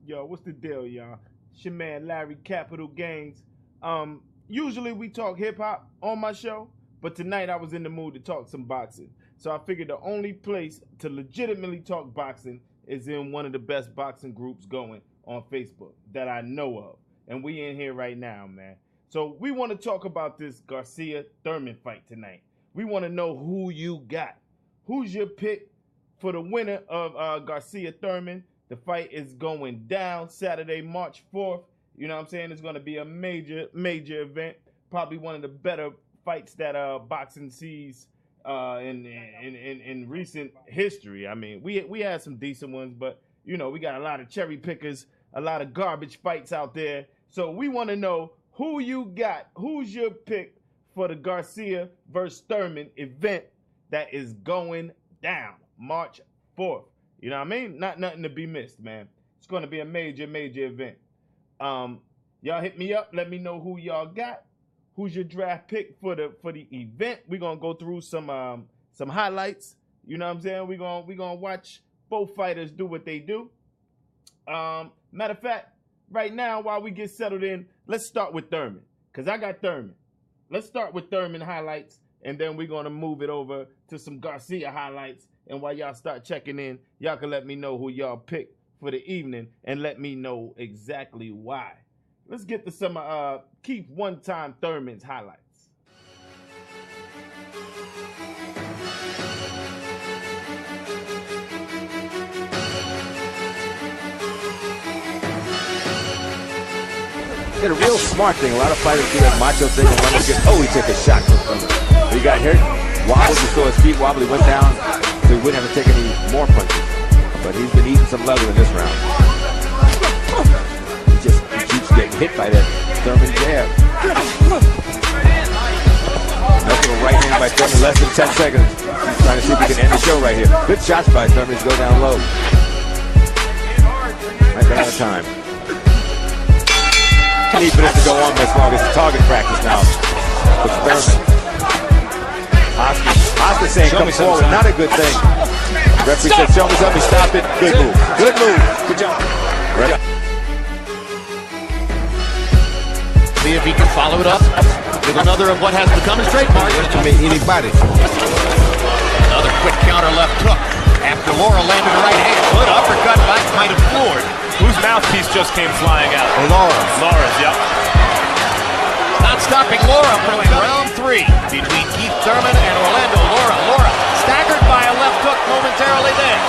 Yo, what's the deal, y'all? It's your man Larry Capital Gaines. Usually we talk hip hop on my show, but tonight I was in the mood to talk some boxing. So I figured the only place to legitimately talk boxing is in one of the best boxing groups going on Facebook that I know of. And we in here right now, man. So we want to talk about this Garcia Thurman fight tonight. We want to know who you got. Who's your pick for the winner of Garcia Thurman? The fight is going down Saturday, March 4th. You know what I'm saying? It's going to be a major event. Probably one of the better fights that boxing sees in recent history. I mean, we had some decent ones, but, you know, we got a lot of cherry pickers, a lot of garbage fights out there. So we want to know who you got. Who's your pick for the Garcia versus Thurman event that is going down March 4th? You know what I mean? Nothing to be missed, man. It's going to be a major event. Y'all hit me up. Let me know who y'all got. Who's your draft pick for the event? We're going to go through some highlights. You know what I'm saying? We're gonna watch both fighters do what they do. Matter of fact, right now, while we get settled in, let's start with Thurman, because I got Thurman. Let's start with Thurman highlights, and then we're going to move it over to some Garcia highlights. And while y'all start checking in, y'all can let me know who y'all pick for the evening and let me know exactly why. Let's get to some Keith One-Time Thurman's highlights. Did a real smart thing. A lot of fighters do that macho thing and run and get, he took a shot from Thurman. He got hit, wobbled, you saw his feet wobble, he went down, so he wouldn't have to take any more punches. But he's been eating some leather in this round. He keeps getting hit by that Thurman jab. Nice little right hand by Thurman, less than 10 seconds. He's trying to see if he can end the show right here. Good shots by Thurman, go down low. Might run out of time. Need for this to go on this long. It's target practice now with Thurman. Oscar saying come forward, not a good thing. Referee said show me something, stop it. Good move. Good move. Good job. See if he can follow it up with another of what has become his trademark. Anybody. Another quick counter left hook after Laura landed a right hand. Good uppercut back, might have floored. Whose mouthpiece just came flying out? Laura's, yep. Not stopping Laura for round 3 between Keith Thurman and Orlando Laura. Laura staggered by a left hook momentarily there.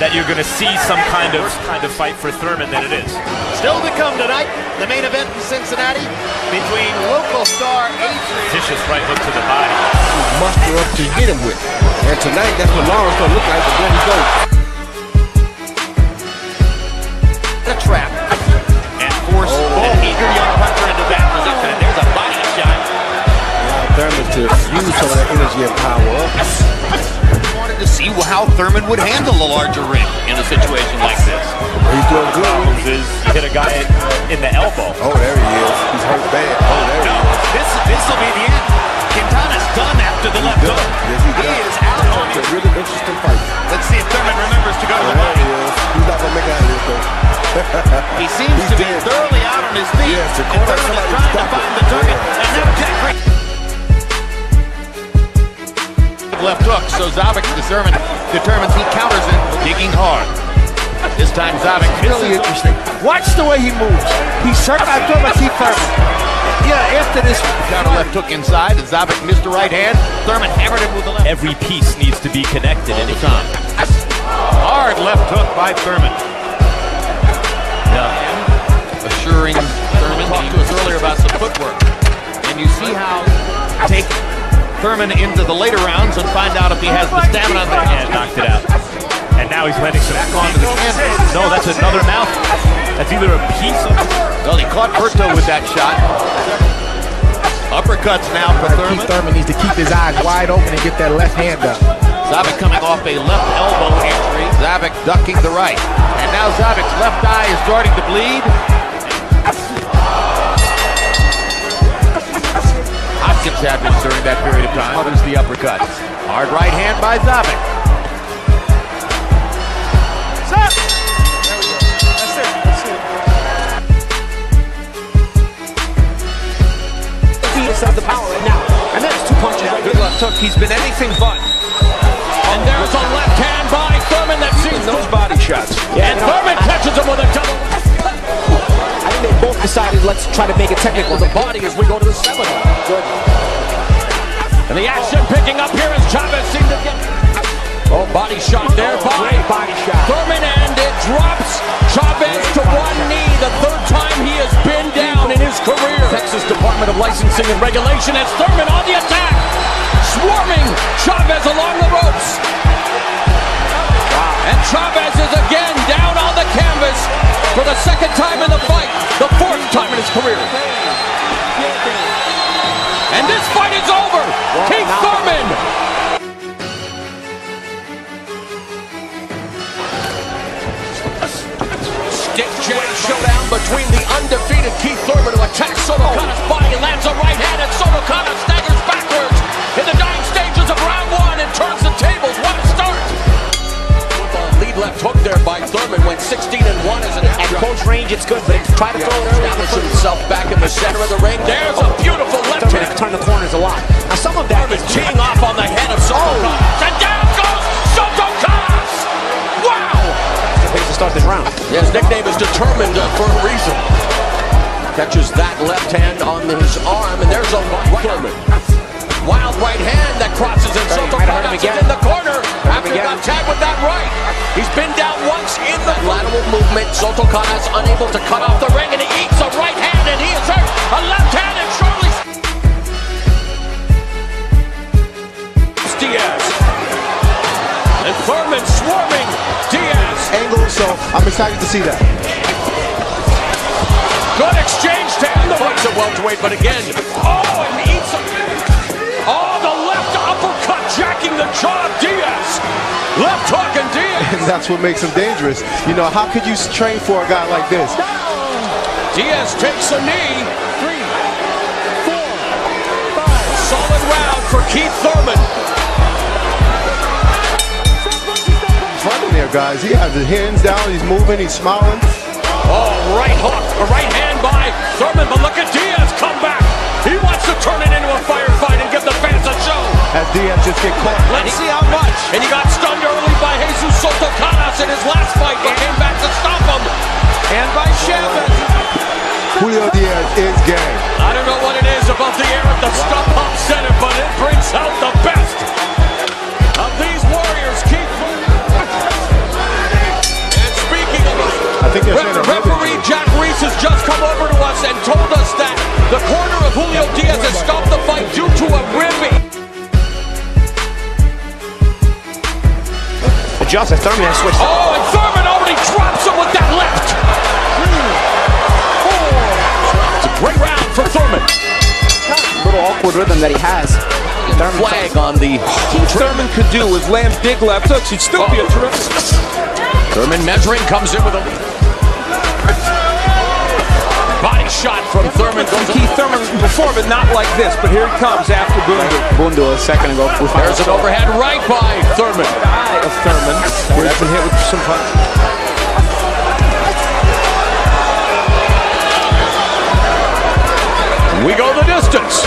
That you're going to see some kind of fight for Thurman than it is. Still to come tonight, the main event in Cincinnati between local star Adrian. Vicious right hook to the body. muster up to hit him with. And tonight, that's what Laura's going to look like when he goes. The trap and force an eager young puncher into that position. And there's a body shot. Thurman to use some of that energy and power up. Wanted to see how Thurman would handle the larger ring in a situation like this. He's doing good. Problems is you hit a guy in the elbow. Oh, there he is. He's hurt bad. Oh, there he is. This will be the end. Quintana's done after the left hook. Yes, he is out on It's a really interesting fight. Let's see if Thurman remembers to go to the There body. he is. He's not going to make it out of this, though. He seems to be thoroughly out on his feet. Yes, the and corner Thurman is somebody trying to stop find it. the target. And now Jack left hook, so Zavik determines he counters it, digging hard. This time Zavik Really interesting. Watch the way he moves. He's circling Thurman. He first. Yeah, after this. Counter left hook inside, and Zavik missed a right hand. Thurman hammered him with the left. Every piece needs to be connected All at the any time. Hard left hook by Thurman. Assuring Thurman, talked to us earlier about some footwork. And you see how take Thurman into the later rounds and find out if he has the stamina there. And knocked it out. And now he's landing some Back onto the canvas. No, that's another mouth. That's either a piece of. Well, he caught Berto with that shot. Uppercuts now for Thurman. Keith Thurman needs to keep his eyes wide open and get that left hand up. Zavik coming off a left elbow injury. Zavik ducking the right. And now Zavik's left eye is starting to bleed. Hopkins had this during that period of time. Covers the uppercut. Hard right hand by Zavik. hook, he's been anything but. And there's a left hand by Thurman that sees Those body shots. and Thurman catches him with a double. I think they both decided, let's try to make it technical. The body as we go to the 7th. Good. And the action picking up here as Chavez seemed to get. Oh, body shot there by Great body shot. Thurman, and it drops Chavez to one knee. The 3rd time he has been down in his career. Texas Department of Licensing and Regulation has Thurman on the attack, swarming Chavez along the ropes. And Chavez is again down on the canvas for the 2nd time in the fight, the 4th time in his career. And this fight is over. Keith Thurman. Stick jab showdown between the undefeated Keith Thurman, who attacks Soto Kana's body, lands a right hand, and Soto Kana staggers backwards in the dying stages of round 1 and turns the tables. What a start! With a lead left hook there by Thurman, went 16-1 as an At close range, it's good, but try to throw it early. Establish himself back in the center of the ring. There's a beautiful left Thurman hand. turn the corners a lot. Now some of that Thurman teeing off on the head of Soto Kana. And down goes Soto Kana! Wow! ways to start this round. Yeah, his nickname is Determined for a reason. Catches that left hand on his arm, and there's a Thurman. Wild right hand that crosses, and Soto Kana is in the corner after he got tagged with that right. He's been down once in the lateral movement. Soto Kana is unable to cut off the ring, and he eats a right hand, and he is hurt. A left hand, and Charlie Diaz. And Thurman swarming Diaz. Angle, so I'm excited to see that. Good exchange to end the fight's at welterweight, but again, oh, and eats a... Oh, the left uppercut jacking the jaw of Diaz. Left hook and Diaz. And that's what makes him dangerous. You know, how could you train for a guy like this? Diaz takes a knee. 3, 4, 5. Solid round for Keith Thurman. Running there, guys. He has his hands down. He's moving. He's smiling. Oh, right hook, a right hand by Thurman, but look at Diaz come back. He wants to turn it into a firefight and give the fans a show. As Diaz just get caught. Let's see how much. And he got stunned early by Jesus Soto Canas in his last fight. He came back to stop him. And by Chavez. Julio Diaz is game. I don't know what it is about the air at the Stump Hub Center, but it brings out the best of these warriors. Keith Thurman. And speaking of I think they're saying referee Jack Reese has just come over to us and told us that the corner of Julio Diaz has stopped the fight due to a rib. Adjust as Thurman has switched. Oh, and Thurman already drops him with that left. 3, 4. It's a great round for Thurman. A little awkward rhythm that he has. Thurman Flag on the... Thurman could do is land big left hooks. He'd still be a terrific. Thurman measuring, comes in with a body shot from Thurman. Keith Thurman before, but not like this. But here he comes after Bundu a second ago. There's an overhead right by Thurman. eye of Thurman, where he's been hit with some punches. We go the distance.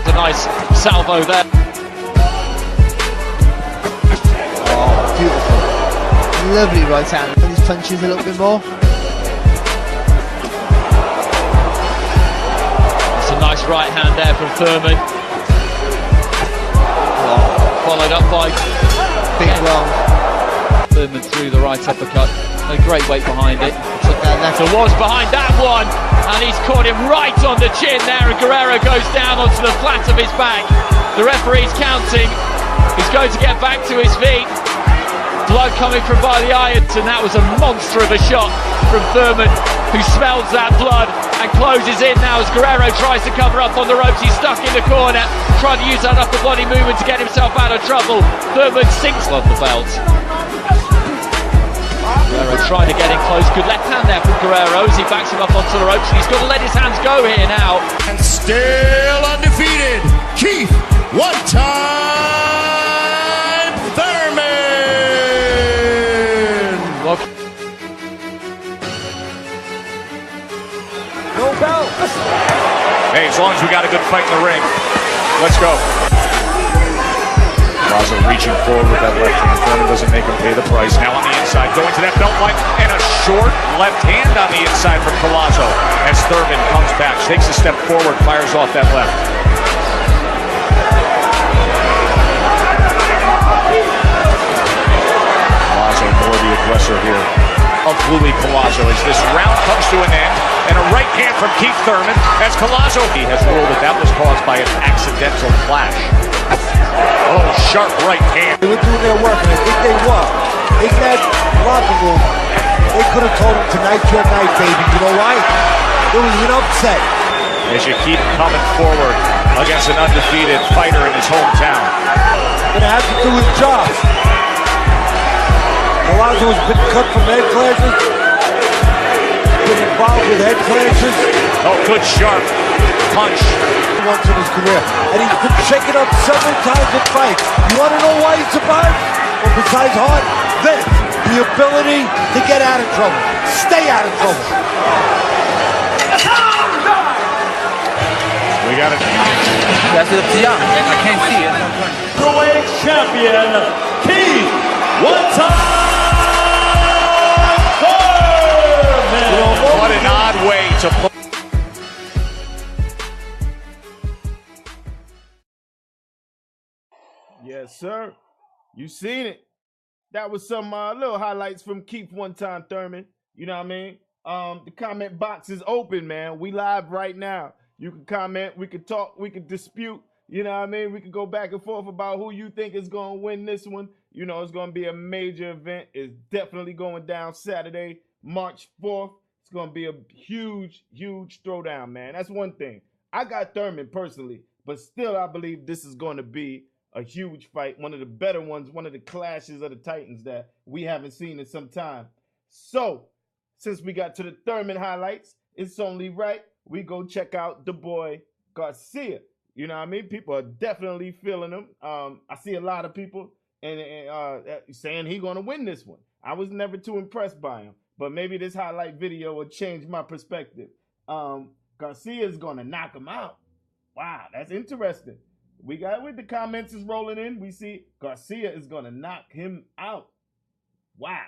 A nice salvo there. Beautiful. Lovely right hand. These punches a little bit more. That's a nice right hand there from Thurman. Followed up by Big long. Thurman through the right uppercut. A great weight behind it. Took that left. There was behind that one, and he's caught him right on the chin there, and Guerrero goes down onto the flat of his back. The referee's counting. He's going to get back to his feet. Blood coming from by the eyes, and that was a monster of a shot from Thurman, who smells that blood and closes in now as Guerrero tries to cover up on the ropes. He's stuck in the corner, trying to use that upper body movement to get himself out of trouble. Thurman sinks on the belt. Guerrero trying to get in close. Good left hand there from Guerrero as he backs him up onto the ropes, and he's got to let his hands go here now. And still undefeated, Keith, one-time Thurman! Hey, as long as we got a good fight in the ring, let's go. Lazo reaching forward with that left hand. Thurman doesn't make him pay the price. Now on the inside, going to that belt line, and a short left hand on the inside from Lazo as Thurman comes back, takes a step forward, fires off that left. Lazo more the aggressor here of Louis Collazo as this round comes to an end, and a right hand from Keith Thurman as Collazo has ruled that was caused by an accidental clash. Oh, sharp right hand. They were doing their work, and I think they were. In that locker room, they could have told him, tonight's your night, baby. You know why? There was an upset. As you keep coming forward against an undefeated fighter in his hometown. Gonna have to do his job. Collazo has been cut from head clashes, been involved with head clashes. Oh, good sharp punch. Once in his career, and he's been shaken up several times in fights. You want to know why he survived? Well, besides heart, this, the ability to get out of trouble, stay out of trouble. We got it. That's it up to y'all. I can't see it. Heavyweight champion, Keith Thurman. What an odd way to put. Yes, sir. You seen it. That was some little highlights from Keith Thurman. You know what I mean? The comment box is open, man. We live right now. You can comment. We can talk. We can dispute. You know what I mean? We can go back and forth about who you think is going to win this one. You know, it's going to be a major event. It's definitely going down Saturday, March 4th. It's going to be a huge, huge throwdown, man. That's one thing. I got Thurman personally, but still I believe this is going to be a huge fight, one of the better ones, one of the clashes of the Titans that we haven't seen in some time. So, since we got to the Thurman highlights, it's only right we go check out the boy Garcia. You know what I mean? People are definitely feeling him. I see a lot of people saying he's going to win this one. I was never too impressed by him, but maybe this highlight video will change my perspective. Garcia is going to knock him out. Wow, that's interesting. We got with the comments is rolling in. We see Garcia is going to knock him out. Wow.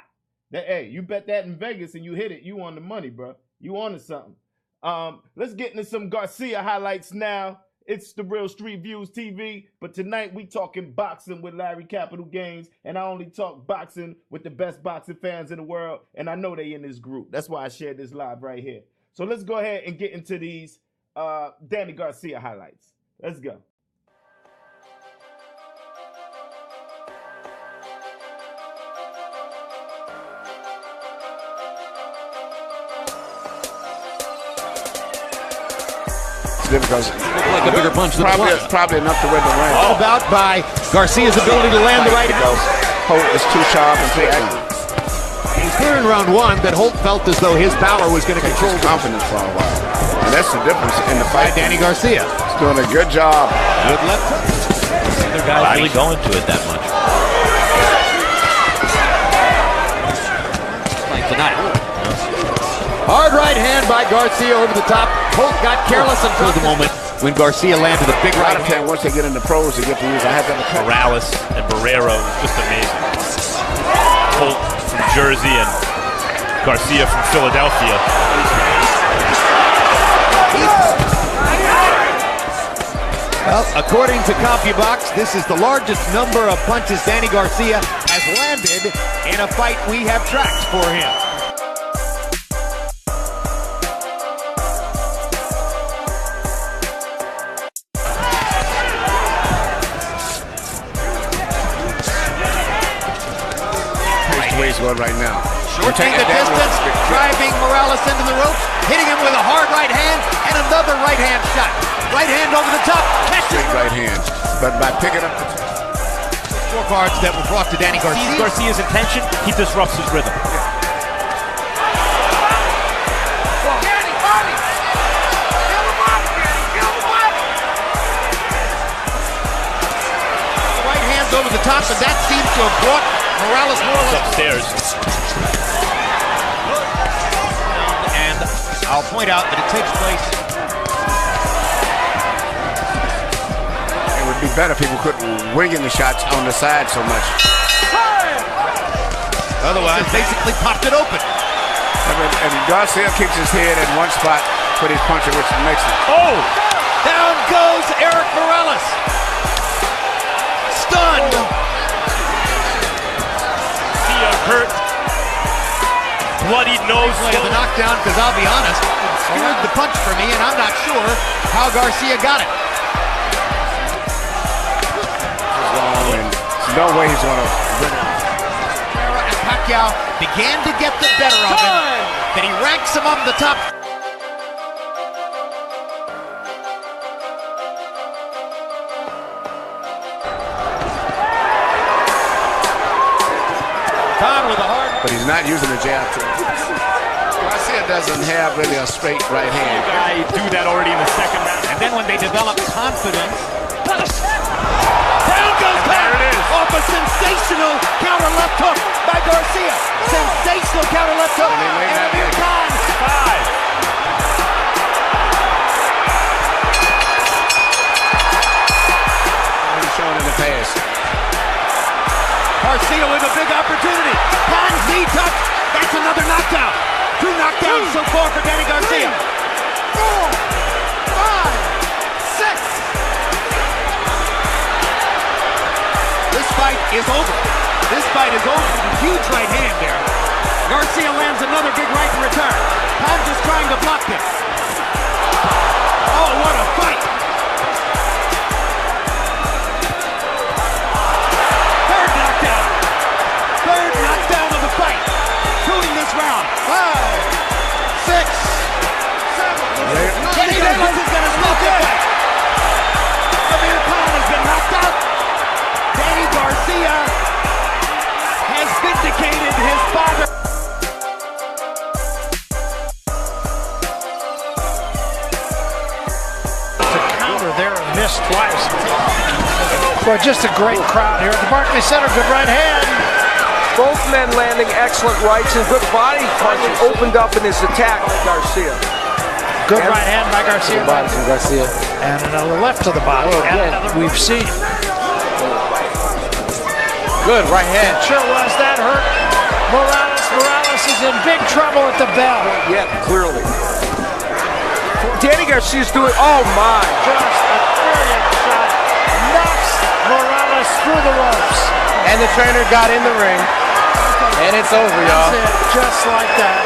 Hey, you bet that in Vegas and you hit it. You on the money, bro. You on to something. Let's get into some Garcia highlights now. It's the Real Street Views TV, but tonight we talking boxing with Larry Capital Gaines, and I only talk boxing with the best boxing fans in the world, and I know they in this group. That's why I shared this live right here. So let's go ahead and get into these Danny Garcia highlights. Let's go. Because like a bigger punch than probably enough to win the ring. All about by Garcia's ability to land the right hand. Holt is too sharp and too accurate. It was clear in round one that Holt felt as though his power was going to control confidence for a while. And that's the difference in the fight. Danny Garcia. He's doing a good job. Good left. Other guys really going to it that much. Playing tonight. Hard right hand by Garcia over the top. Holt got careless until the moment when Garcia landed a big right hand. Once they get in the pros, they get to use. I had that. Morales and Barrero, just amazing. Holt from Jersey and Garcia from Philadelphia. Well, according to CompuBox, this is the largest number of punches Danny Garcia has landed in a fight we have tracked for him. Right now. Shortening the distance, driving Morales into the rope, hitting him with a hard right hand and another right hand shot. Right hand over the top, catching. Right hand, but by picking up the scorecards that were brought to Danny Garcia. Sees Garcia's intention, he disrupts his rhythm. Right hands over the top, and that seems to have brought Morales more or less upstairs. And I'll point out that it takes place better if people quit winging the shots on the side so much. Otherwise, basically popped it open. And Garcia keeps his head in one spot for his puncher, which makes it. Oh! Down goes Eric Morales. Stunned. Garcia hurt. Bloodied nose. The knockdown, because I'll be honest, skewed the punch for me, and I'm not sure how Garcia got it. No way he's going to win out. And Pacquiao began to get the better of him. Then he ranks him up the top. Khan with a hard. But he's not using the jab. Garcia doesn't have really a straight right hand. I do that already in the second round. And then when they develop confidence. Down goes there it is. Off a sensational counter left hook by Garcia. Sensational counter left hook. And Amir Khan. 5. He's shown in the past. Garcia with a big opportunity. Khan's knee touch. That's another knockdown. 2 knockdowns so far for Danny Garcia. 4, 5, 6. This fight is over. This fight is over. Huge right hand there. Garcia lands another big right in return. Khan just trying to block this. Oh, what a fight. Third knockdown of the fight. 2 in this round. 5, 6, 7. Danny Davis is going to stop the fight. Amir Khan has been knocked out. Danny Garcia has vindicated his father. To counter there and missed twice. Boy, just a great crowd here at the Barclays Center. Good right hand. Both men landing excellent rights and good body punches. Opened up in his attack, Garcia. Good right hand by Garcia. Body from Garcia. And another left to the body. And another we've seen. Good right hand. Sure was. That hurt Morales. Morales is in big trouble at the bell. Yeah, clearly. Danny Garcia's doing, oh my. Just a brilliant shot. Knocks Morales through the ropes. And the trainer got in the ring. And it's over, y'all. That's it, just like that.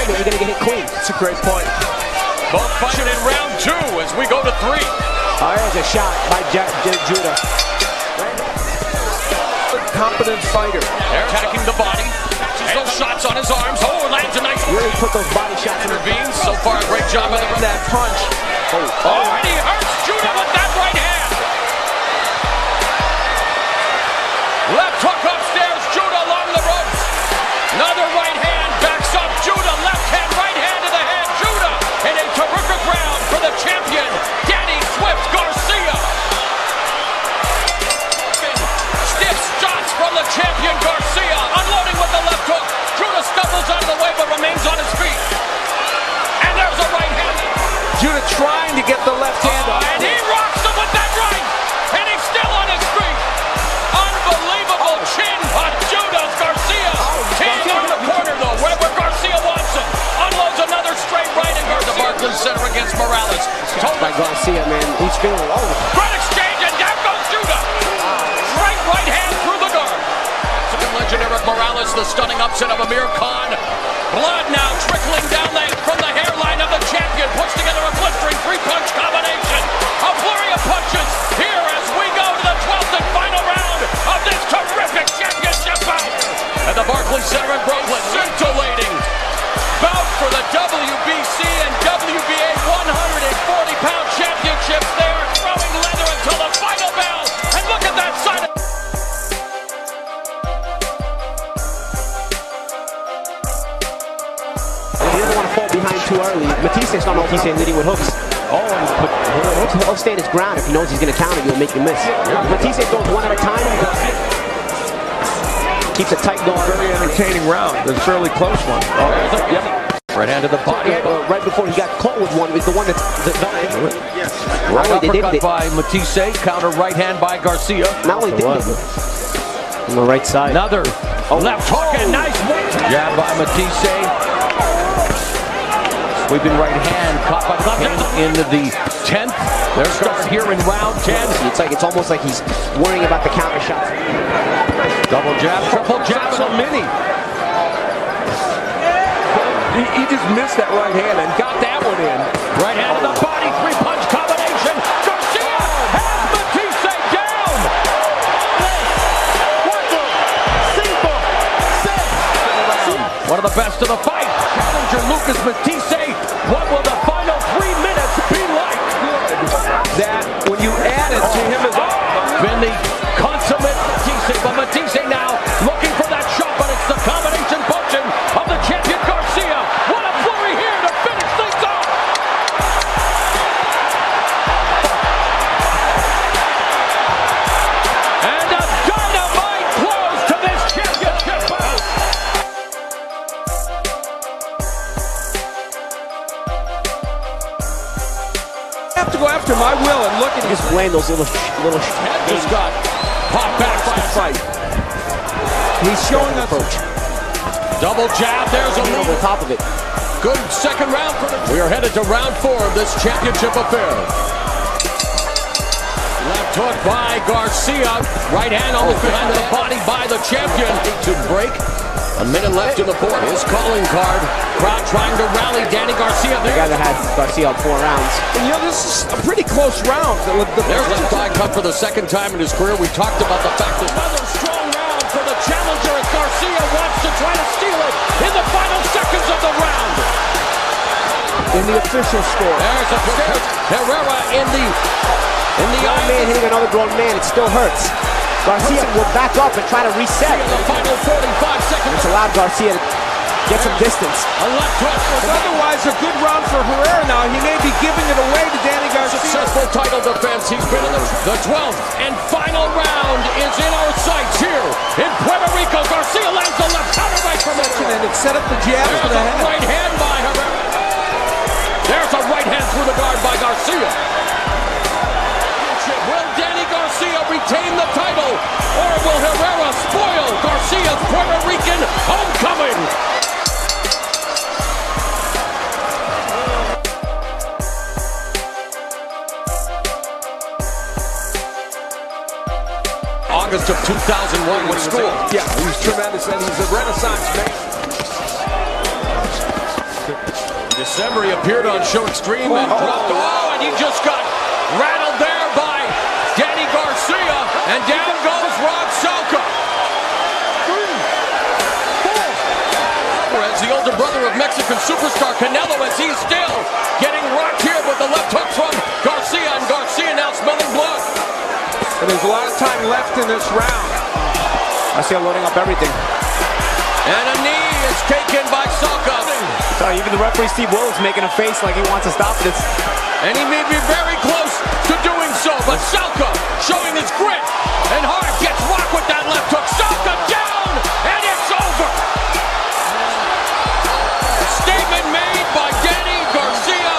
You're going to get hit clean. That's a great point. Both fighting in round 2 as we go to 3. There's a shot by Judah. Competent fighter. They're attacking the body. Those shots on his arms. Oh, lands a nice. Really put those body shots in. Intervenes. So far, a great job by the that punch. Oh, and he hurts Judah with that right hand. Left hook upstairs. Judah along the ropes. Another right hand backs up Judah. Left hand, right hand to the head. Judah in a terrific round for the champion, Danny Swift Garcia. Stiff shots from the champion Garcia. Unloading with the left hook. Judah stumbles out of the way but remains on his feet. And there's a right hand. Judah trying to get the left hand off. And he rocks him with that right. And he's still on his feet. Unbelievable chin on Judah Garcia. He's on the corner though, where Garcia wants him. Unloads another straight right and goes to Barclays Center against Morales. By Garcia, man. He's feeling over. Great exchange and down goes Judah. Straight right hand through the guard. Legend Eric Morales, the stunning upset of Amir Khan. Blood now trickling down from the hairline of the champion. Puts together a blistering 3-punch combination. A flurry of punches here as we go to the 12th and final round of this terrific championship bout. At the Barclays Center in Brooklyn, scintillating bout for the WBC and WBA 140-pound championships. They are throwing leather until the final bell. And look at that side. Behind too early. Matise's not Matise leading with hooks. He'll stay his ground if he knows he's going to counter you and make you miss. Matise goes one at a time. Keeps a tight guard. Very entertaining round. It's a fairly close one. Yep. Right hand to the body. Right before he got caught with one, was the one that's Right uppercut by Matisse. Counter right hand by Garcia. Not only did they on the right side. Another left hook and nice jab by Matisse. Sweeping right hand caught by into the 10th. Their start here in round 10. It's almost like he's worrying about the counter shots. Double jab, triple jab, and a mini. He just missed that right hand and got that one in. Right hand to the body, 3-punch combination. Garcia has Matisse down. One of the best of the fight. Challenger Lucas Matisse. What will the final 3 minutes be like? That when you add it to him as been the consummate Matisse, but Matisse now looking for that shot, but it's the combination punching of the champion Garcia. What a flurry here to finish things off! And a dynamite close to this championship bout. I have to go after my will and look at his blame those little head just got popped back by a fight. He's showing us double jab. There's a over the top of it. Good second round for the. We are headed to round 4 of this championship affair. Left hook by Garcia. Right hand almost behind the body by the champion. To break. A minute left in the 4th. His calling card. Crowd trying to rally Danny Garcia. The guy that had Garcia on 4 rounds. And you know, this is a pretty close round. There's left thigh cut for the 2nd time in his career. We talked about the fact that another strong round for the challenger as Garcia wants to try to steal it in the final seconds of the round. In the official score. There's a Herrera in the grown man hitting another grown man. It still hurts. Garcia will back up and try to reset. In the final 45 seconds. It's allowed Garcia to get some distance. A left hook. It's otherwise a good round for Herrera now. He may be giving it away to Danny Garcia. Successful title defense. He's been in the 12th and final round is in our sights here in Puerto Rico. Garcia lands the left counter right from it. And it set up the jab for the head. Right hand by Herrera. There's a right hand through the guard by Garcia. Will Danny Garcia retain the title, or will Herrera spoil Garcia's Puerto Rican homecoming? August of 2001 when school. Yeah, he was tremendous, and he's a renaissance man. In December, he appeared on Show Extreme and dropped. Oh, and he just got rattled there by Danny Garcia, and down goes Rod Salka. As the older brother of Mexican superstar Canelo, as he's still getting rocked here with the left hook from Garcia, and Garcia now smelling blood. And there's a lot of time left in this round. Garcia loading up everything. And a knee is taken by Salka. Even the referee Steve Willis making a face like he wants to stop this. And he may be very close to doing so, but Salka showing his grit and heart gets rocked with that left hook. Salka down, and it's over. Statement made by Danny Garcia.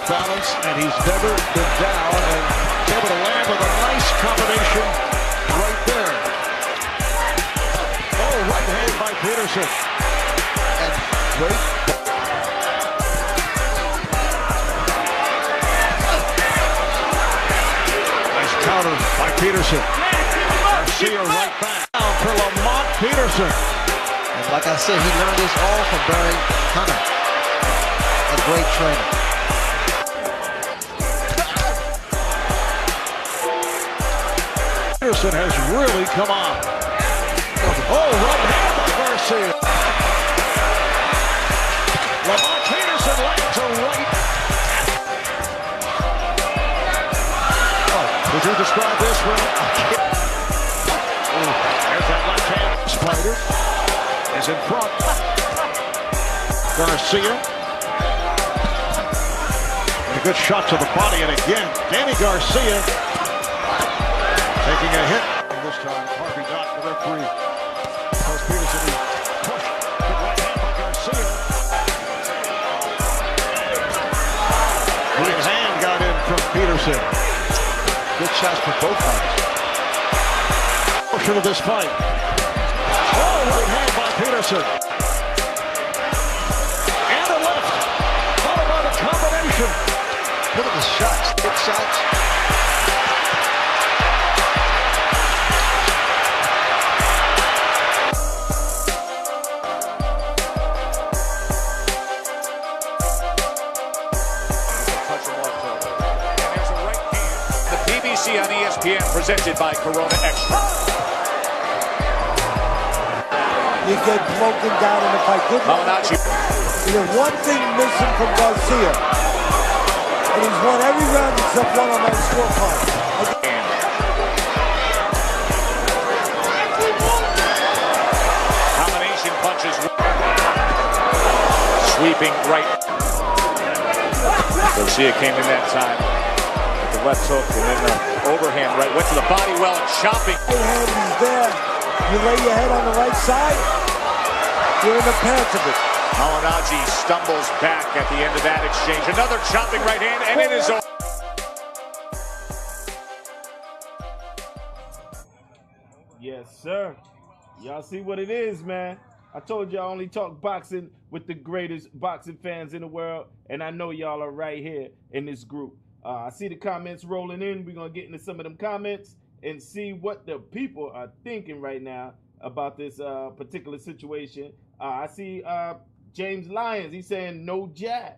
Balance, and he's never been down, and able to land with a nice combination right there. Oh, right hand by Peterson. And great. Nice counter by Peterson. Garcia right back down for Lamont Peterson. And like I said, he learned this all from Barry Hunter, a great trainer. Peterson has really come on. Oh, right hand by Garcia. Lamont Peterson lands a right. Oh, would you describe this one? There's that left hand. Spider is in front. Garcia. And a good shot to the body, and again, Danny Garcia taking a hit. this time. Harvey Dock, the referee. Tells Peterson he pushed the right hand by Garcia. Right hand got in from Peterson. Good shots for both sides. Portion of this fight. Oh, right hand by Peterson. And a left. Followed by the combination. Look at the shots. Big shots. BBC on ESPN, presented by Corona Extra. You get broken down in the fight. There's one thing missing from Garcia, and he's won every round except one on that scorecard. Combination punches. Sweeping right. Garcia came in that time. Left hook and then the overhand right. Went to the body well and chopping. Right hand, he's there. You lay your head on the right side, you're in the pants of it. Malignaggi stumbles back at the end of that exchange. Another chopping right hand and it is over. Yes, sir. Y'all see what it is, man. I told y'all I only talk boxing with the greatest boxing fans in the world, and I know y'all are right here in this group. I see the comments rolling in. We're going to get into some of them comments and see what the people are thinking right now about this particular situation. I see James Lyons. He's saying no jab.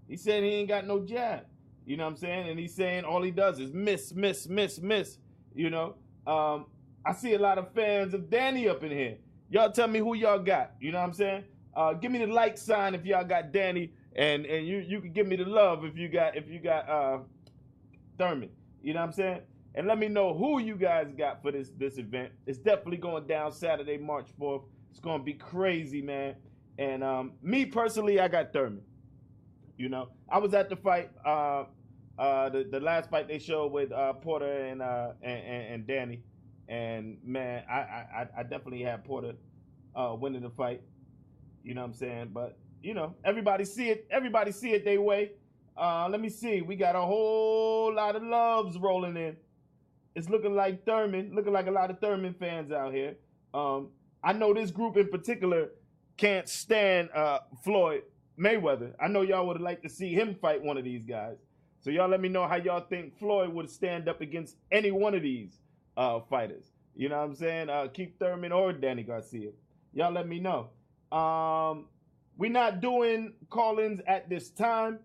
He said he ain't got no jab. You know what I'm saying? And he's saying all he does is miss, miss, miss, miss. You know? I see a lot of fans of Danny up in here. Y'all tell me who y'all got. You know what I'm saying? Give me the like sign if y'all got Danny. And you can give me the love if you got Thurman. You know what I'm saying? And let me know who you guys got for this event. It's definitely going down Saturday, March 4th. It's going to be crazy, man. And me personally, I got Thurman. You know, I was at the fight, the last fight they showed with Porter and Danny. And man, I definitely had Porter winning the fight. You know what I'm saying? But you know, everybody see it their way. Let me see. We got a whole lot of loves rolling in. It's looking like Thurman, looking like a lot of Thurman fans out here. I know this group in particular can't stand Floyd Mayweather. I know y'all would have liked to see him fight one of these guys. So y'all let me know how y'all think Floyd would stand up against any one of these fighters. You know what I'm saying? Keith Thurman or Danny Garcia. Y'all let me know. We're not doing call-ins at this time.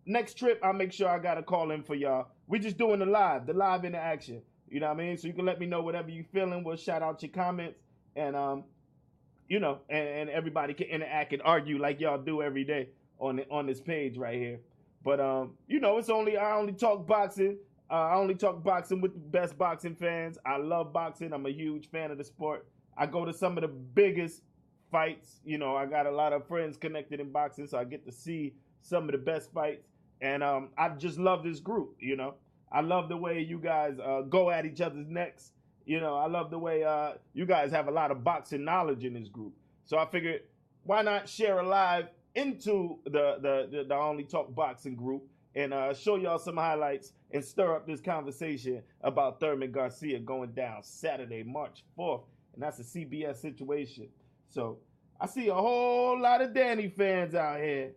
Next trip, I'll make sure I got a call-in for y'all. We're just doing the live interaction. You know what I mean? So you can let me know whatever you're feeling. We'll shout out your comments. And, you know, and everybody can interact and argue like y'all do every day on this page right here. But, you know, I only talk boxing. I only talk boxing with the best boxing fans. I love boxing. I'm a huge fan of the sport. I go to some of the biggest fights. You know, I got a lot of friends connected in boxing, so I get to see some of the best fights. And I just love this group, you know. I love the way you guys go at each other's necks. You know, I love the way you guys have a lot of boxing knowledge in this group. So I figured, why not share a live into the Only Talk Boxing group and show y'all some highlights and stir up this conversation about Thurman Garcia going down Saturday, March 4th. And that's a CBS situation. So I see a whole lot of Danny fans out here.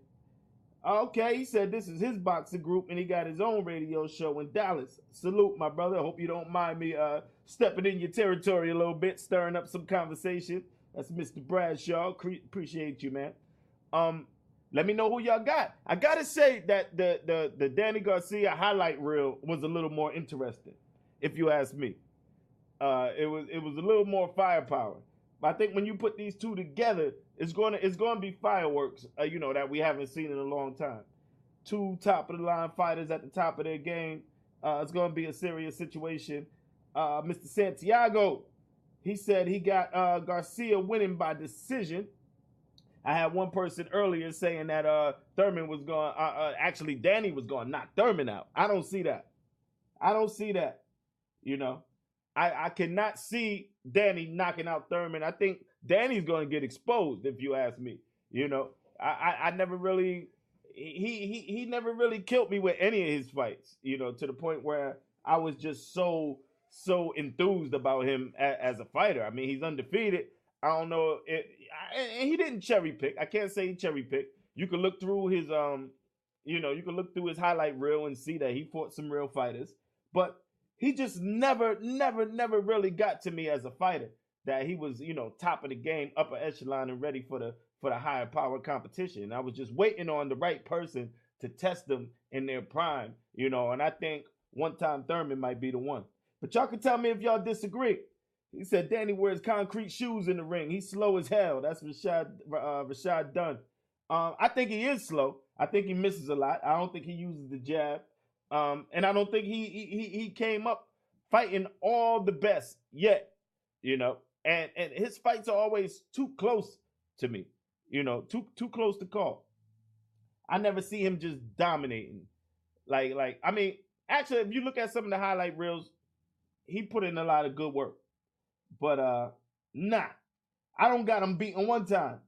Okay, he said this is his boxing group and he got his own radio show in Dallas. Salute, my brother. I hope you don't mind me stepping in your territory a little bit, stirring up some conversation. That's Mr. Bradshaw. Appreciate you, man. Let me know who y'all got. I gotta say that the Danny Garcia highlight reel was a little more interesting, if you ask me. It was a little more firepower. But I think when you put these two together, it's going to be fireworks, you know, that we haven't seen in a long time. Two top-of-the-line fighters at the top of their game. It's going to be a serious situation. Mr. Santiago, he said he got Garcia winning by decision. I had one person earlier saying that Thurman was going, actually Danny was going to knock Thurman out. I don't see that. You know. I cannot see Danny knocking out Thurman. I think Danny's going to get exposed, if you ask me. You know, I never really he never really killed me with any of his fights. You know, to the point where I was just so enthused about him as a fighter. I mean, he's undefeated. I don't know, and he didn't cherry pick. I can't say he cherry picked. You can look through his you can look through his highlight reel and see that he fought some real fighters, but he just never really got to me as a fighter. That he was, top of the game, upper echelon, and ready for the higher power competition. And I was just waiting on the right person to test them in their prime, And I think one time Thurman might be the one. But y'all can tell me if y'all disagree. He said Danny wears concrete shoes in the ring. He's slow as hell. That's Rashad Dunn. I think he is slow. I think he misses a lot. I don't think he uses the jab. And I don't think he came up fighting all the best yet, And his fights are always too close to me, too close to call. I never see him just dominating. I mean, actually, if you look at some of the highlight reels, he put in a lot of good work. But nah, I don't got him beaten one time.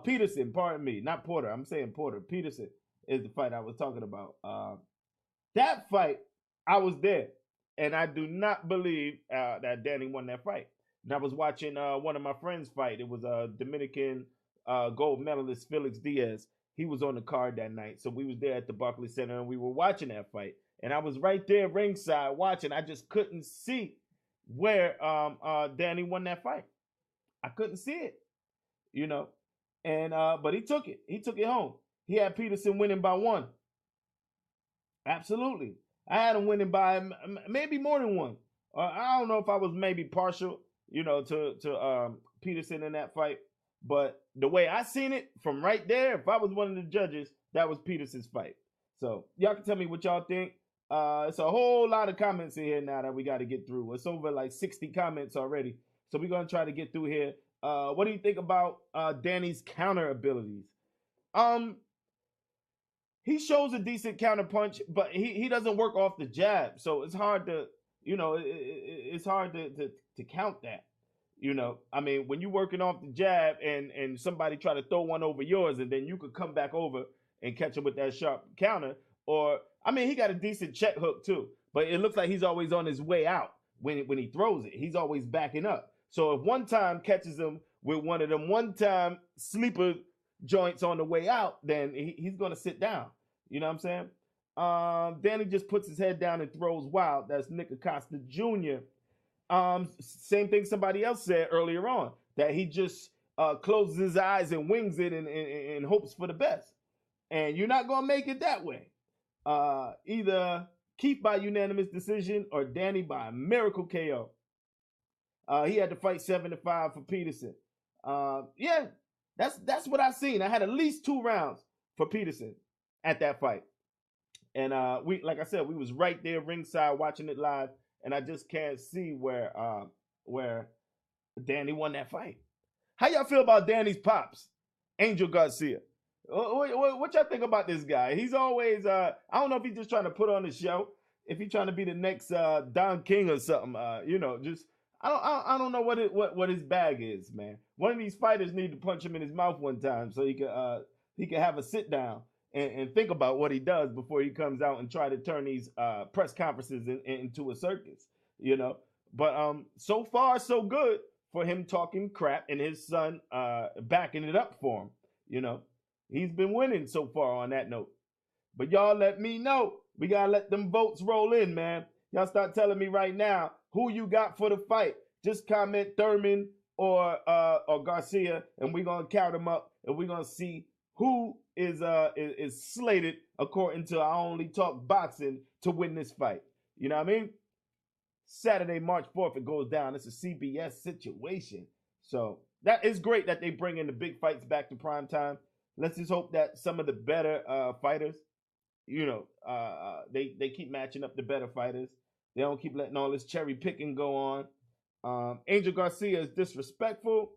Peterson, pardon me, not Porter. I'm saying Porter. Peterson is the fight I was talking about. That fight, I was there, and I do not believe that Danny won that fight. And I was watching one of my friends fight. It was a Dominican gold medalist, Felix Diaz. He was on the card that night, so we was there at the Barclays Center, and we were watching that fight. And I was right there ringside watching. I just couldn't see where Danny won that fight. I couldn't see it, And but he took it. He took it home. He had Peterson winning by 1. Absolutely. I had him winning by maybe more than 1. I don't know if I was maybe partial, to Peterson in that fight. But the way I seen it from right there, if I was one of the judges, that was Peterson's fight. So y'all can tell me what y'all think. It's a whole lot of comments in here now that we got to get through. It's over like 60 comments already. So we're going to try to get through here. What do you think about Danny's counter abilities? He shows a decent counter punch, but he doesn't work off the jab. So it's hard to, it's hard to count that. I mean, when you're working off the jab and somebody try to throw one over yours, and then you could come back over and catch him with that sharp counter. Or, I mean, he got a decent check hook too, but it looks like he's always on his way out when he throws it. He's always backing up. So if one time catches him with one of them one-time sleeper joints on the way out, then he's going to sit down. You know what I'm saying? Danny just puts his head down and throws wild. That's Nick Acosta Jr. Same thing somebody else said earlier on, that he just closes his eyes and wings it and hopes for the best. And you're not going to make it that way. Either Keith by unanimous decision or Danny by a miracle KO. He had to fight 7-5 for Peterson. Yeah, that's what I seen. I had at least 2 rounds for Peterson at that fight. And we, like I said, we was right there ringside watching it live, and I just can't see where Danny won that fight. How y'all feel about Danny's pops, Angel Garcia? What y'all think about this guy? He's always, I don't know if he's just trying to put on a show, if he's trying to be the next Don King or something, just, I don't know what his bag is, man. One of these fighters need to punch him in his mouth one time so he can have a sit down and think about what he does before he comes out and try to turn these press conferences into a circus, But so far, so good for him talking crap and his son backing it up for him, He's been winning so far on that note. But y'all let me know. We got to let them votes roll in, man. Y'all start telling me right now who you got for the fight. Just comment Thurman or Garcia, and we're going to count them up, and we're going to see who is slated, according to I Only Talk Boxing, to win this fight. You know what I mean? Saturday, March 4th, it goes down. It's a CBS situation. So that is great that they bring in the big fights back to prime time. Let's just hope that some of the better fighters, they keep matching up the better fighters. They don't keep letting all this cherry picking go on. Angel Garcia is disrespectful,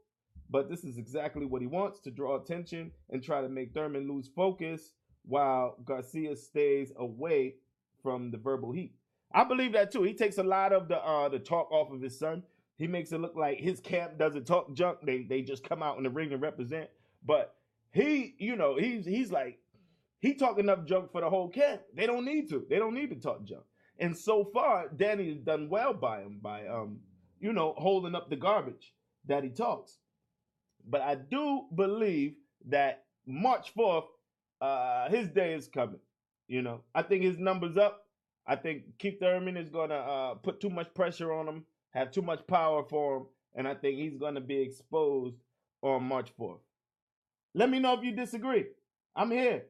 but this is exactly what he wants, to draw attention and try to make Thurman lose focus while Garcia stays away from the verbal heat. I believe that too. He takes a lot of the talk off of his son. He makes it look like his camp doesn't talk junk. They just come out in the ring and represent. But he, he's like, he talk enough junk for the whole camp. They don't need to. They don't need to talk junk. And so far, Danny has done well by him by holding up the garbage that he talks. But I do believe that March 4th, his day is coming. I think his number's up. I think Keith Thurman is gonna put too much pressure on him, have too much power for him, and I think he's gonna be exposed on March 4th. Let me know if you disagree. I'm here.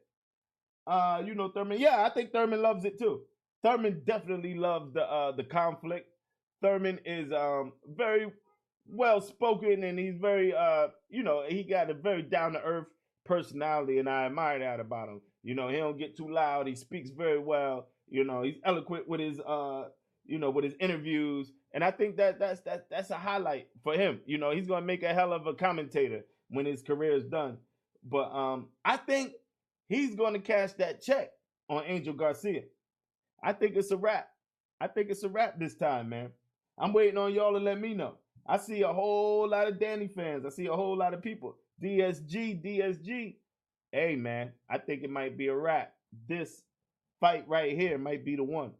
Thurman. Yeah, I think Thurman loves it too. Thurman definitely loves the conflict. Thurman is very well spoken, and he's very he got a very down to earth personality, and I admire that about him. He don't get too loud. He speaks very well. He's eloquent with his with his interviews, and I think that's a highlight for him. He's gonna make a hell of a commentator when his career is done. But I think he's gonna cash that check on Angel Garcia. I think it's a wrap. I think it's a wrap this time, man. I'm waiting on y'all to let me know. I see a whole lot of Danny fans. I see a whole lot of people. DSG. Hey, man, I think it might be a wrap. This fight right here might be the one.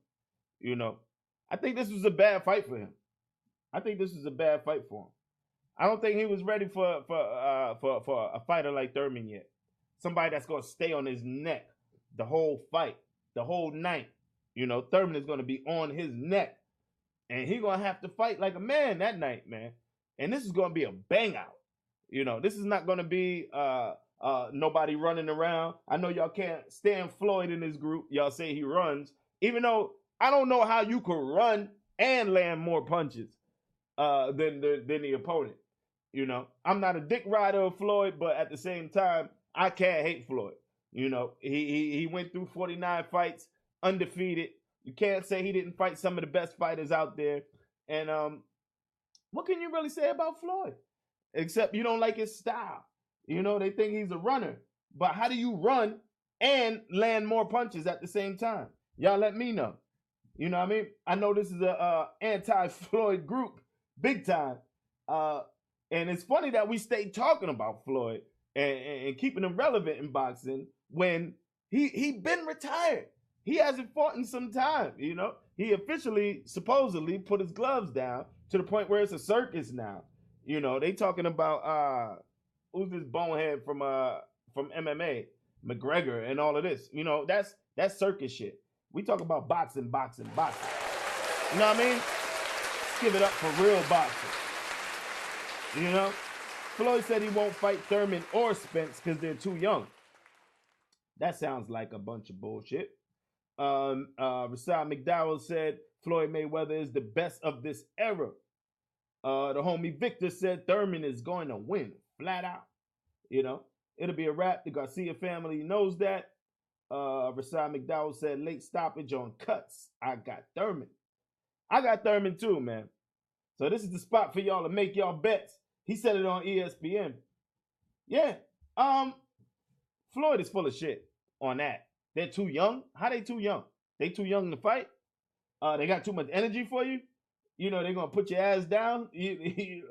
I think this was a bad fight for him. I don't think he was ready for a fighter like Thurman yet. Somebody that's going to stay on his neck the whole fight, the whole night. Thurman is going to be on his neck. And he's going to have to fight like a man that night, man. And this is going to be a bang out. This is not going to be nobody running around. I know y'all can't stand Floyd in this group. Y'all say he runs. Even though I don't know how you could run and land more punches than the opponent. I'm not a dick rider of Floyd, but at the same time, I can't hate Floyd. He went through 49 fights, undefeated. You can't say he didn't fight some of the best fighters out there. And what can you really say about Floyd? Except you don't like his style. They think he's a runner. But how do you run and land more punches at the same time? Y'all let me know. You know what I mean? I know this is a anti-Floyd group, big time. And it's funny that we stay talking about Floyd and keeping him relevant in boxing when he been retired. He hasn't fought in some time, He officially, supposedly, put his gloves down to the point where it's a circus now. They talking about who's this bonehead from MMA, McGregor, and all of this. That's circus shit. We talk about boxing. You know what I mean? Let's give it up for real boxing. Floyd said he won't fight Thurman or Spence because they're too young. That sounds like a bunch of bullshit. Rashad McDowell said Floyd Mayweather is the best of this era. The homie Victor said Thurman is going to win flat out. It'll be a wrap. The Garcia family knows that. Rashad McDowell said late stoppage on cuts. I got Thurman. I got Thurman too, man. So this is the spot for y'all to make y'all bets. He said it on ESPN. Yeah. Floyd is full of shit on that. They're too young. How they too young? They too young to fight? They got too much energy for you? They're going to put your ass down?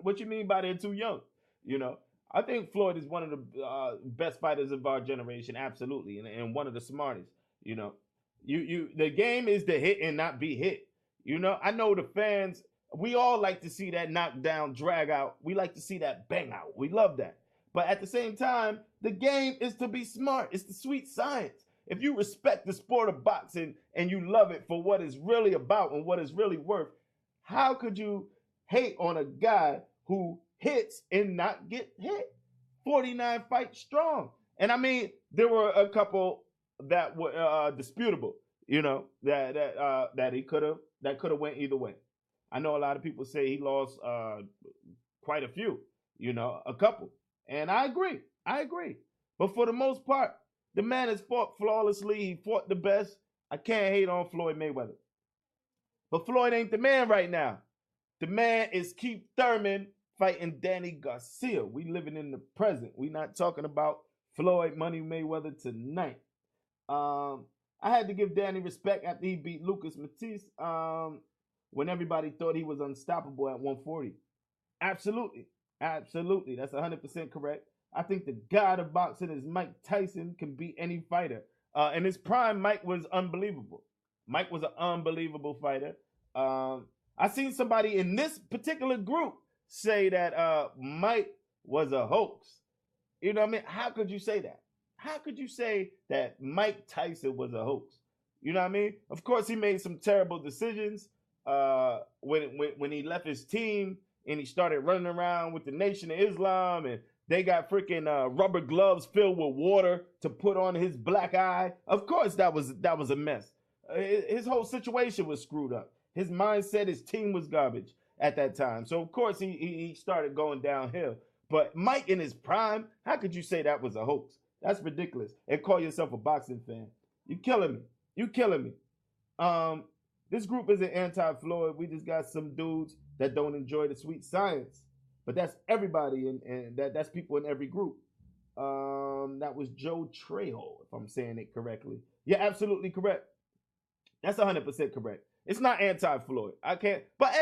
What you mean by they're too young? I think Floyd is one of the best fighters of our generation, absolutely, and one of the smartest. The game is to hit and not be hit. I know the fans, we all like to see that knockdown, drag out. We like to see that bang out. We love that. But at the same time, the game is to be smart. It's the sweet science. If you respect the sport of boxing and you love it for what it's really about and what it's really worth, how could you hate on a guy who hits and not get hit? 49 fights strong. And I mean, there were a couple that were disputable, that he could have went either way. I know a lot of people say he lost quite a few, a couple. And I agree. But for the most part, the man has fought flawlessly. He fought the best. I can't hate on Floyd Mayweather. But Floyd ain't the man right now. The man is Keith Thurman fighting Danny Garcia. We living in the present. We not talking about Floyd Money Mayweather tonight. I had to give Danny respect after he beat Lucas Matisse when everybody thought he was unstoppable at 140. Absolutely. Absolutely. That's 100% correct. I think the god of boxing is Mike Tyson can beat any fighter. In his prime, Mike was unbelievable. Mike was an unbelievable fighter. I seen somebody in this particular group say that Mike was a hoax. You know what I mean? How could you say that? How could you say that Mike Tyson was a hoax? You know what I mean? Of course, he made some terrible decisions when he left his team and he started running around with the Nation of Islam, and they got freaking rubber gloves filled with water to put on his black eye. Of course, that was a mess. His whole situation was screwed up. His mindset, his team was garbage at that time. So, of course, he started going downhill. But Mike in his prime, how could you say that was a hoax? That's ridiculous. And call yourself a boxing fan. You killing me. You killing me. This group isn't anti-Floyd. We just got some dudes that don't enjoy the sweet science. But that's everybody, and that's people in every group. That was Joe Trejo, if I'm saying it correctly. Yeah, absolutely correct. That's 100% correct. It's not anti-Floyd. I can't, but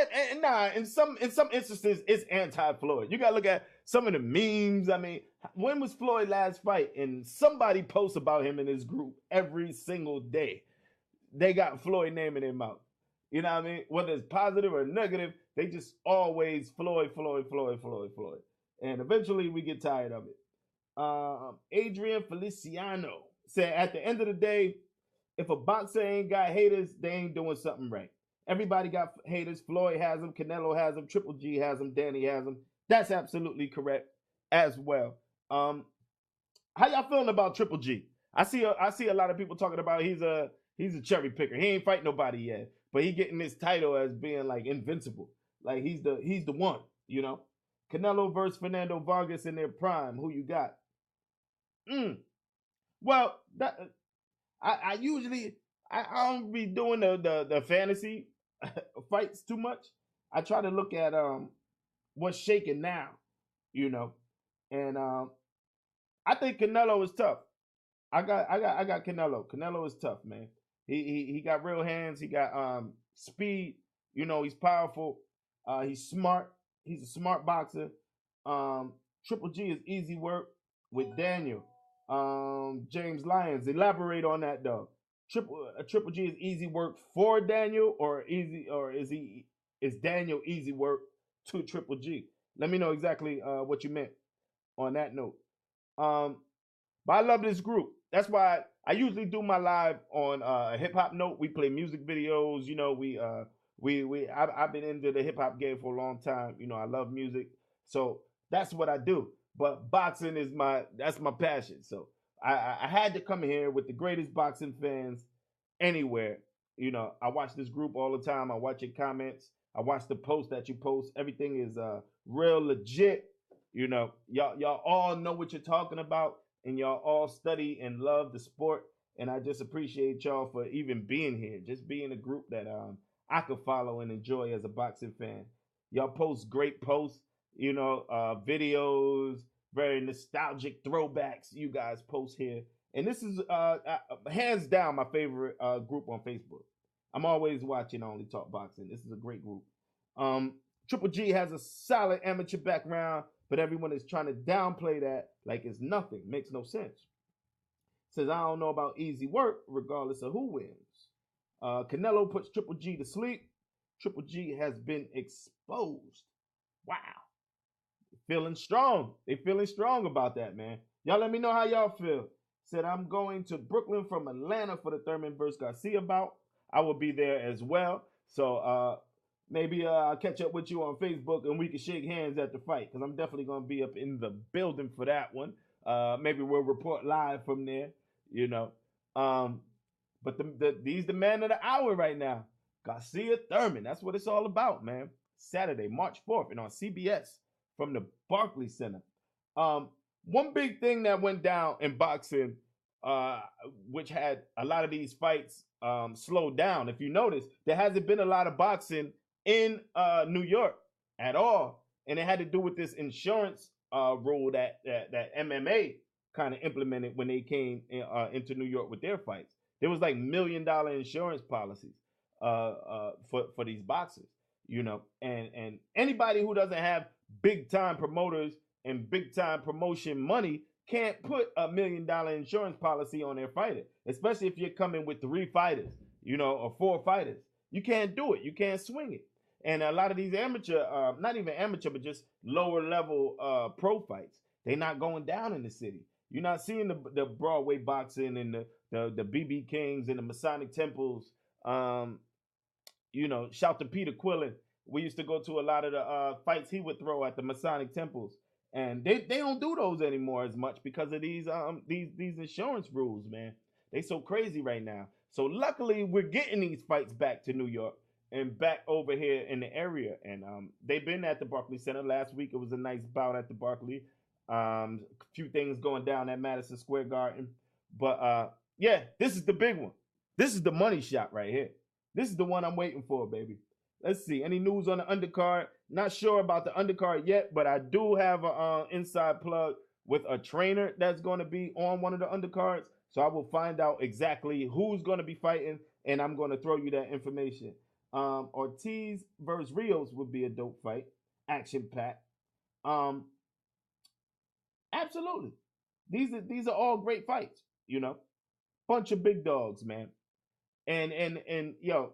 in some instances, it's anti-Floyd. You gotta look at some of the memes. I mean, when was Floyd last fight? And somebody posts about him in his group every single day. They got Floyd name in their mouth. You know what I mean? Whether it's positive or negative, they just always Floyd. And eventually we get tired of it. Adrian Feliciano said, at the end of the day, if a boxer ain't got haters, they ain't doing something right. Everybody got haters. Floyd has them. Canelo has them. Triple G has them. Danny has them. That's absolutely correct as well. How y'all feeling about Triple G? I see a lot of people talking about he's a cherry picker. He ain't fight nobody yet, but he getting this title as being like invincible. Like he's the one, you know. Canelo versus Fernando Vargas in their prime. Who you got? Well, that I usually don't be doing the fantasy fights too much. I try to look at what's shaking now, you know, and I think Canelo is tough. I got Canelo. Canelo is tough, man. He got real hands. He got speed. You know, he's powerful. He's smart. He's a smart boxer. Triple G is easy work with Daniel. James Lyons, elaborate on that though. Triple G is easy work for Daniel, or is Daniel easy work to Triple G? Let me know exactly what you meant on that note. But I love this group. That's why I usually do my live on a hip hop note. We play music videos. You know, I've been into the hip hop game for a long time. You know, I love music, so that's what I do. But boxing is that's my passion. So I had to come here with the greatest boxing fans anywhere. You know, I watch this group all the time. I watch your comments. I watch the posts that you post. Everything is real legit. You know, y'all all know what you're talking about, and y'all all study and love the sport. And I just appreciate y'all for even being here, just being a group that I could follow and enjoy as a boxing fan. Y'all post great posts. You know, videos, very nostalgic throwbacks you guys post here. And this is hands down my favorite group on Facebook. I'm always watching I Only Talk Boxing. This is a great group. Triple G has a solid amateur background, but everyone is trying to downplay that like it's nothing. Makes no sense. Says, I don't know about easy work, regardless of who wins. Canelo puts Triple G to sleep. Triple G has been exposed. Wow. Feeling strong. They feeling strong about that, man. Y'all let me know how y'all feel. Said, I'm going to Brooklyn from Atlanta for the Thurman versus Garcia bout. I will be there as well. So maybe I'll catch up with you on Facebook and we can shake hands at the fight, because I'm definitely going to be up in the building for that one. Maybe we'll report live from there, you know. But he's the man of the hour right now. Garcia Thurman. That's what it's all about, man. Saturday, March 4th, and on CBS. From the Barclays Center. One big thing that went down in boxing, which had a lot of these fights slowed down. If you notice, there hasn't been a lot of boxing in New York at all. And it had to do with this insurance rule that MMA kind of implemented when they came into New York with their fights. There was like $1 million insurance policies for these boxers, you know, and anybody who doesn't have big time promoters and big time promotion money can't put $1 million insurance policy on their fighter, especially if you're coming with 3 fighters, you know, or 4 fighters. You can't do it. You can't swing it. And a lot of these amateur, not even amateur, but just lower level pro fights, they're not going down in the city. You're not seeing the Broadway boxing and the BB Kings and the Masonic Temples. You know, shout to Peter Quillen. We used to go to a lot of the fights he would throw at the Masonic Temples. And they don't do those anymore as much because of these insurance rules, man. They so crazy right now. So luckily we're getting these fights back to New York and back over here in the area. And they've been at the Barclays Center. Last week it was a nice bout at the Barclays. A few things going down at Madison Square Garden. But yeah, this is the big one. This is the money shot right here. This is the one I'm waiting for, baby. Let's see. Any news on the undercard? Not sure about the undercard yet, but I do have an inside plug with a trainer that's going to be on one of the undercards. So I will find out exactly who's going to be fighting, and I'm going to throw you that information. Ortiz versus Rios would be a dope fight. Action-packed. Absolutely. These are all great fights, you know. Bunch of big dogs, man. And yo,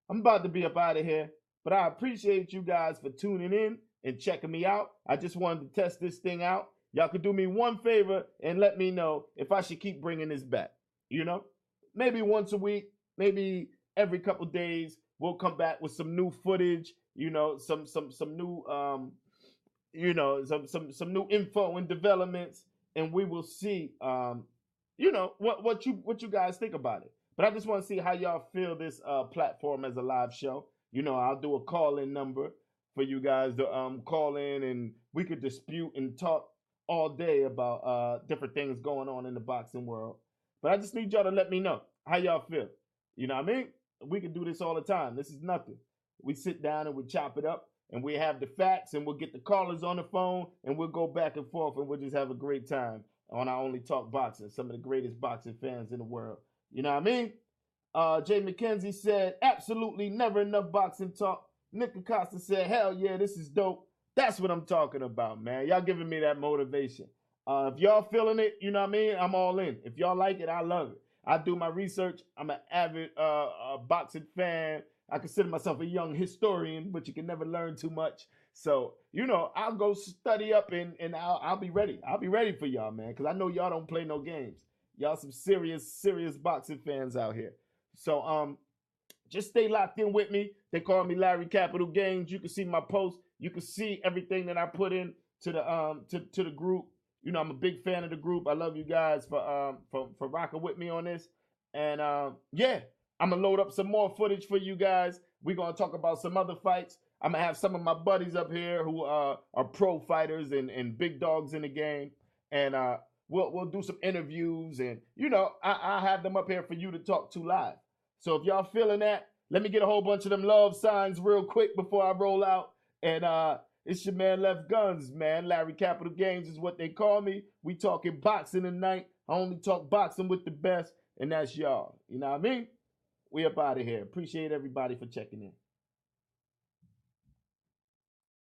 I'm about to be up out of here, but I appreciate you guys for tuning in and checking me out. I just wanted to test this thing out. Y'all could do me one favor and let me know if I should keep bringing this back. You know, maybe once a week, maybe every couple days, we'll come back with some new footage. You know, some new you know, some new info and developments, and we will see you know what you guys think about it. But I just want to see how y'all feel this platform as a live show. You know, I'll do a call-in number for you guys to call in, and we could dispute and talk all day about different things going on in the boxing world. But I just need y'all to let me know how y'all feel. You know what I mean? We can do this all the time. This is nothing. We sit down and we chop it up, and we have the facts, and we'll get the callers on the phone, and we'll go back and forth, and we'll just have a great time on our Only Talk Boxing, some of the greatest boxing fans in the world. You know what I mean? Jay McKenzie said, absolutely never enough boxing talk. Nick Acosta said, hell yeah, this is dope. That's what I'm talking about, man. Y'all giving me that motivation. If y'all feeling it, you know what I mean? I'm all in. If y'all like it, I love it. I do my research. I'm an avid boxing fan. I consider myself a young historian, but you can never learn too much. So, you know, I'll go study up and I'll be ready. I'll be ready for y'all, man, because I know y'all don't play no games. Y'all some serious boxing fans out here. So just stay locked in with me. They call me Larry Capital Games. You can see my posts. You can see everything that I put in to the group. You know, I'm a big fan of the group. I love you guys for rocking with me on this. And yeah, I'm gonna load up some more footage for you guys. We're gonna talk about some other fights. I'm gonna have some of my buddies up here who are pro fighters and big dogs in the game. And we'll do some interviews, and you know, I have them up here for you to talk to live. So if y'all feeling that, let me get a whole bunch of them love signs real quick before I roll out. And it's your man Left Guns, man. Larry Capital Games is what they call me. We talking boxing tonight. I only talk boxing with the best, and that's y'all. You know what I mean? We up out of here. Appreciate everybody for checking in.